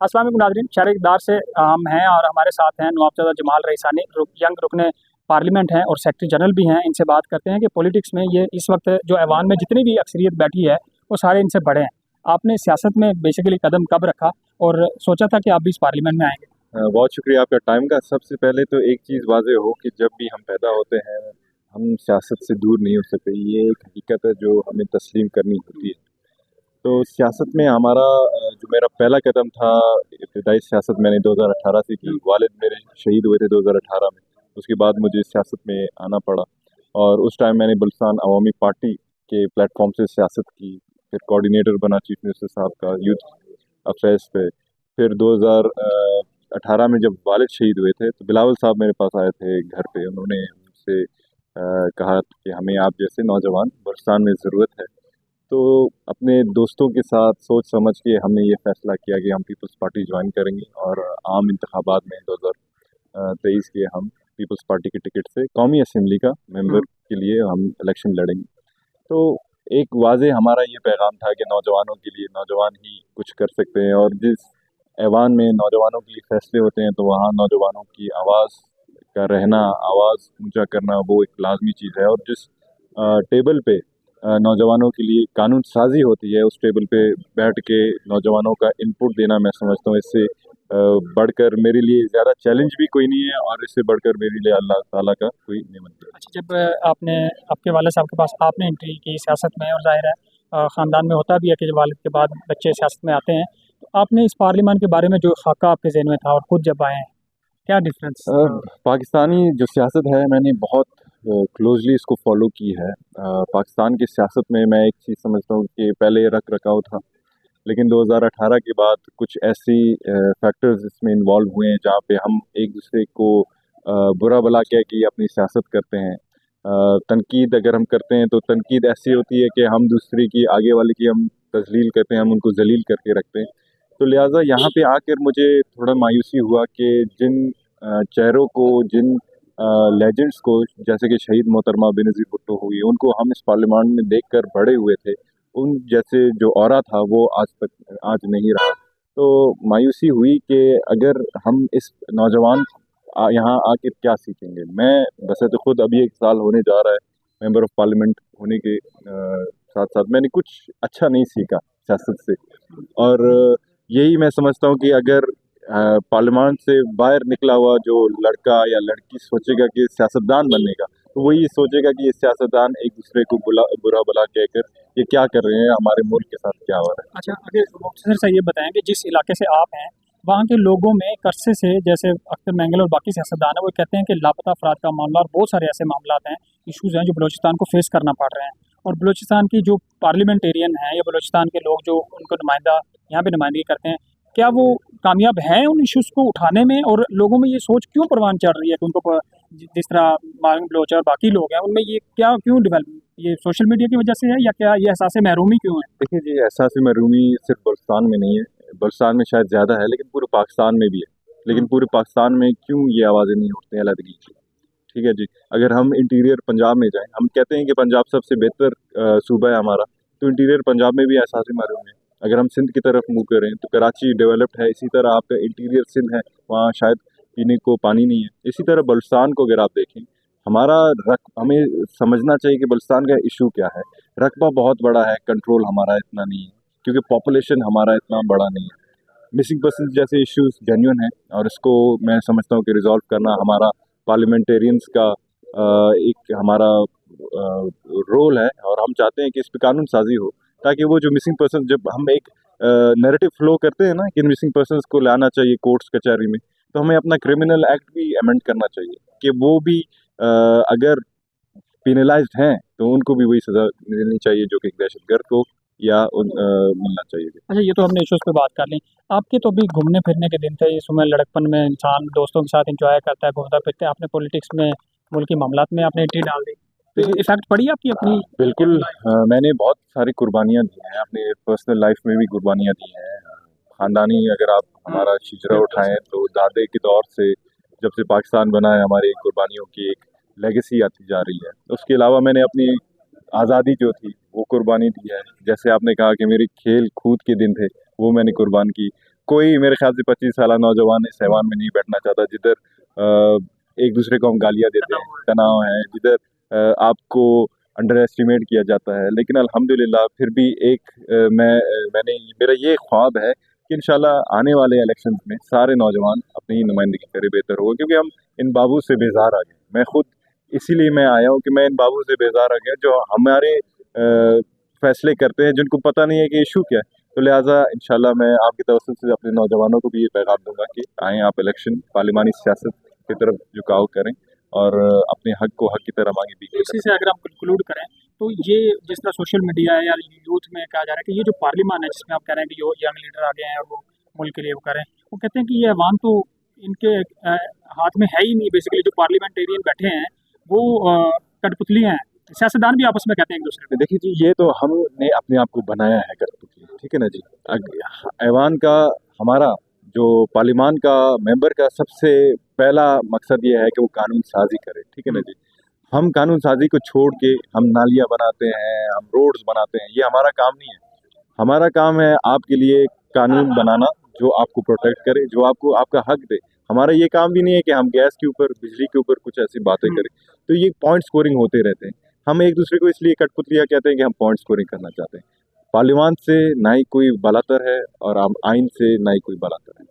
अस्सलाम वालेकुम नाज़रीन, शहर इक़्तिदार से हम हैं और हमारे साथ हैं नवाबजादा जमाल रईसानी, यंग रुकने पार्लियामेंट हैं और सेक्रेटरी जनरल भी हैं। इनसे बात करते हैं कि पॉलिटिक्स में ये इस वक्त जो ऐवान में जितनी भी अक्सरियत बैठी है वो सारे इनसे बड़े हैं। आपने सियासत में बेसिकली कदम कब रखा और सोचा था कि आप भी इस पार्लियामेंट में आएंगे? बहुत शुक्रिया आपका टाइम का। सबसे पहले तो एक चीज़ वाज़ेह हो कि जब भी हम पैदा होते हैं हम सियासत से दूर नहीं हो सकते। ये एक हकीकत है जो हमें तस्लीम करनी होती है। तो सियासत में हमारा जो मेरा पहला कदम था, इब्तिदाई सियासत मैंने 2018 से की। वालिद मेरे शहीद हुए थे 2018 में। उसके बाद मुझे सियासत में आना पड़ा और उस टाइम मैंने बलूचिस्तान अवामी पार्टी के प्लेटफॉर्म से सियासत की। फिर कोऑर्डिनेटर बना चीफ मिनिस्टर साहब का यूथ अफेयर्स पे। फिर 2018 में जब वालिद शहीद हुए थे तो बिलावल साहब मेरे पास आए थे घर पे। उन्होंने मुझसे कहा कि हमें आप जैसे नौजवान बलूचिस्तान में ज़रूरत है। तो अपने दोस्तों के साथ सोच समझ के हमने ये फ़ैसला किया कि हम पीपल्स पार्टी ज्वाइन करेंगे और आम इंतखाबात में 2023 के हम पीपल्स पार्टी के टिकट से कौमी असेंबली का मेंबर के लिए हम इलेक्शन लड़ेंगे। तो एक वाज़ेह हमारा ये पैगाम था कि नौजवानों के लिए नौजवान ही कुछ कर सकते हैं और जिस ऐवान में नौजवानों के लिए फ़ैसले होते हैं तो वहाँ नौजवानों की आवाज़ का रहना, आवाज़ ऊंचा करना वो एक लाजमी चीज़ है। और जिस टेबल पे नौजवानों के लिए कानून साजी होती है उस टेबल पे बैठ के नौजवानों का इनपुट देना, मैं समझता हूँ इससे बढ़कर मेरे लिए ज़्यादा चैलेंज भी कोई नहीं है और इससे बढ़कर मेरे लिए अल्लाह ताला का कोई नेमत नहीं है। अच्छा, जब आपने आपके वालिद साहब के पास आपने एंट्री की सियासत में, और ज़ाहिर है ख़ानदान में होता भी है कि जब वालिद के बाद बच्चे सियासत में आते हैं, तो आपने इस पार्लियामेंट के बारे में जो खाका आपके ज़हन में था और खुद जब आए हैं, क्या डिफरेंस? पाकिस्तानी जो सियासत है मैंने बहुत क्लोजली इसको फॉलो की है। पाकिस्तान की सियासत में मैं एक चीज़ समझता हूँ कि पहले रख रखाव था, लेकिन 2018 के बाद कुछ ऐसी फैक्टर्स इसमें इन्वॉल्व हुए हैं जहाँ पे हम एक दूसरे को बुरा भला कह के अपनी सियासत करते हैं। तनकीद अगर हम करते हैं तो तनकीद ऐसी होती है कि हम दूसरे की, आगे वाले की हम तजलील करते हैं, हम उनको जलील करके रखते हैं। तो लिहाजा यहाँ पे आकर मुझे थोड़ा मायूसी हुआ कि जिन चेहरों को, जिन लेजेंड्स को, जैसे कि शहीद मोहतरमा बेनज़ीर भुट्टो हुई, उनको हम इस पार्लियामेंट में देखकर बड़े हुए थे, उन जैसे जो ऑरा था वो आज नहीं रहा। तो मायूसी हुई कि अगर हम इस नौजवान यहाँ आकर क्या सीखेंगे। मैं वैसे तो खुद अभी 1 साल होने जा रहा है मेंबर ऑफ पार्लियामेंट होने के साथ साथ मैंने कुछ अच्छा नहीं सीखा सियासत से। और यही मैं समझता हूँ कि अगर पार्लियामेंट से बाहर निकला हुआ जो लड़का या लड़की सोचेगा कि सियासतदान बनने का, तो वही सोचेगा कि ये सियासतदान एक दूसरे को बुरा भला कहकर ये क्या कर रहे हैं, हमारे मुल्क के साथ क्या हो रहा है। अच्छा, अगर मुख्तसर से ये बताएं कि जिस इलाके से आप हैं वहाँ के लोगों में करसे से, जैसे अख्तर मैंगल और बाकी सियासतदान है, वो कहते हैं कि लापता अफराद का मामला और बहुत सारे ऐसे मामला हैं, इशूज़ हैं जो बलूचिस्तान को फेस करना पड़ रहे हैं। और बलूचिस्तान की जो पार्लियामेंटेरियन हैं या बलूचिस्तान के लोग जो उनको नुमाइंदा यहाँ पे नुमाइंदगी करते हैं, क्या वो कामयाब हैं उन इशूज़ को उठाने में? और लोगों में ये सोच क्यों परवान चढ़ रही है कि उनको जिस तरह मालूम बलोच और बाकी लोग हैं उनमें ये क्या क्यों डेवलप, ये सोशल मीडिया की वजह से है या क्या ये एहसास महरूमी क्यों है? देखिए जी, एहसास महरूमी सिर्फ बलूचिस्तान में नहीं है, बलूचिस्तान में शायद ज़्यादा है लेकिन पूरे पाकिस्तान में भी है। लेकिन पूरे पाकिस्तान में क्यों ये आवाज़ें नहीं उठती हैं अलहदगी की? ठीक है जी, अगर हम इंटीरियर पंजाब में जाएं, हम कहते हैं कि पंजाब सबसे बेहतर सूबा है हमारा, तो इंटीरियर पंजाब में भी एहसास महरूमी है। अगर हम सिंध की तरफ मूव करें तो कराची डेवलप्ड है, इसी तरह आपका इंटीरियर सिंध है, वहाँ शायद पीने को पानी नहीं है। इसी तरह बलूचिस्तान को अगर आप देखें, हमें समझना चाहिए कि बलूचिस्तान का इशू क्या है। रकबा बहुत बड़ा है, कंट्रोल हमारा इतना नहीं है क्योंकि पॉपुलेशन हमारा इतना बड़ा नहीं है। मिसिंग पर्सन जैसे इश्यूज जेन्युइन हैं और इसको मैं समझता हूँ कि रिजॉल्व करना हमारा पार्लियामेंटेरियंस का एक हमारा रोल है। और हम चाहते हैं कि इस पे कानून साजी हो ताकि वो जो मिसिंग पर्सन, जब हम एक नैरेटिव फ्लो करते हैं ना कि मिसिंग पर्सनस को लाना चाहिए कोर्ट्स कचहरी में, तो हमें अपना क्रिमिनल एक्ट भी अमेंड करना चाहिए कि वो भी अगर पिनलाइज्ड हैं तो उनको भी वही सज़ा मिलनी चाहिए जो कि एक दहशतगर्द को या मिलना चाहिए। अच्छा, ये तो हमने इश्यूज़ पे बात कर ली। आपके तो अभी घूमने फिरने के दिन थे, इस उम्र लड़कपन में इंसान दोस्तों के साथ एंजॉय करता है, घूमता फिरता है। आपने पॉलिटिक्स में, मुल्क की मामलात में आपने एंट्री डाल दी, तो इफेक्ट पड़ी आपकी अपनी? बिल्कुल। मैंने बहुत सारी कुर्बानियाँ दी हैं, अपने पर्सनल लाइफ में भी कुर्बानियाँ दी हैं। ख़ानदानी अगर आप हमारा शिजरा उठाएं तो दादे के दौर से, जब से पाकिस्तान बना है, हमारी कुर्बानियों की एक लेगेसी आती जा रही है। उसके अलावा मैंने अपनी आज़ादी जो थी वो कुर्बानी दी है। जैसे आपने कहा कि मेरे खेल कूद के दिन थे, वो मैंने कुर्बान की। कोई मेरे ख्याल से 25 साल नौजवान इस हैवान में नहीं बैठना चाहता जिधर एक दूसरे को हम गालियाँ देते हैं, तनाव है, जिधर आपको अंडर एस्टिमेट किया जाता है। लेकिन अल्हम्दुलिल्लाह फिर भी मैंने मेरा ये ख्वाब है कि इंशाल्लाह आने वाले इलेक्शंस में सारे नौजवान अपनी नुमाइंदगी करें, बेहतर होगा, क्योंकि हम इन बाबू से बेजार आ गए। मैं खुद इसीलिए मैं आया हूँ कि मैं इन बाबू से बेजार आ गया जो हमारे फैसले करते हैं जिनको पता नहीं है कि इशू क्या है। तो लिहाजा इंशाल्लाह मैं आपकी तवज्जो से अपने नौजवानों को भी ये पैगाम दूंगा कि आएँ आप इलेक्शन पार्लिमानी सियासत की तरफ झुकाव करें और अपने हक को हक की तरह मांगे भी करें। इसी से अगर हम कंक्लूड करें तो ये जिस तरह सोशल मीडिया है या यूथ में कहा जा रहा है कि ये जो पार्लियामान है जिसमें आप कह रहे हैं कि जो यंग लीडर आ गए हैं और वो मुल्क के लिए वो करें, वो कहते हैं कि ये अवाम तो इनके हाथ में है ही नहीं। बेसिकली जो पार्लियामेंटेरियन बैठे हैं वो कठपुतलियाँ हैं। सियासतदान भी आपस में कहते हैं एक दूसरे को। देखिए जी, ये तो हमने अपने आप को बनाया है कठपुतली, ठीक है ना जी। ऐवान का हमारा जो पार्लियामान का मेंबर का सबसे पहला मकसद ये है कि वो कानून साजी करे, ठीक है ना जी। हम कानून साजी को छोड़ के हम नालियाँ बनाते हैं, हम रोड्स बनाते हैं, ये हमारा काम नहीं है। हमारा काम है आपके लिए कानून बनाना जो आपको प्रोटेक्ट करे, जो आपको आपका हक दे। हमारा ये काम भी नहीं है कि हम गैस के ऊपर, बिजली के ऊपर कुछ ऐसी बातें करें। तो ये पॉइंट स्कोरिंग होते रहते हैं। हम एक दूसरे को इसलिए कठपुतलियाँ कहते हैं कि हम पॉइंट स्कोरिंग करना चाहते हैं। पार्लियामान से ना ही कोई बलातर है और आइन से ना ही कोई बलातर है।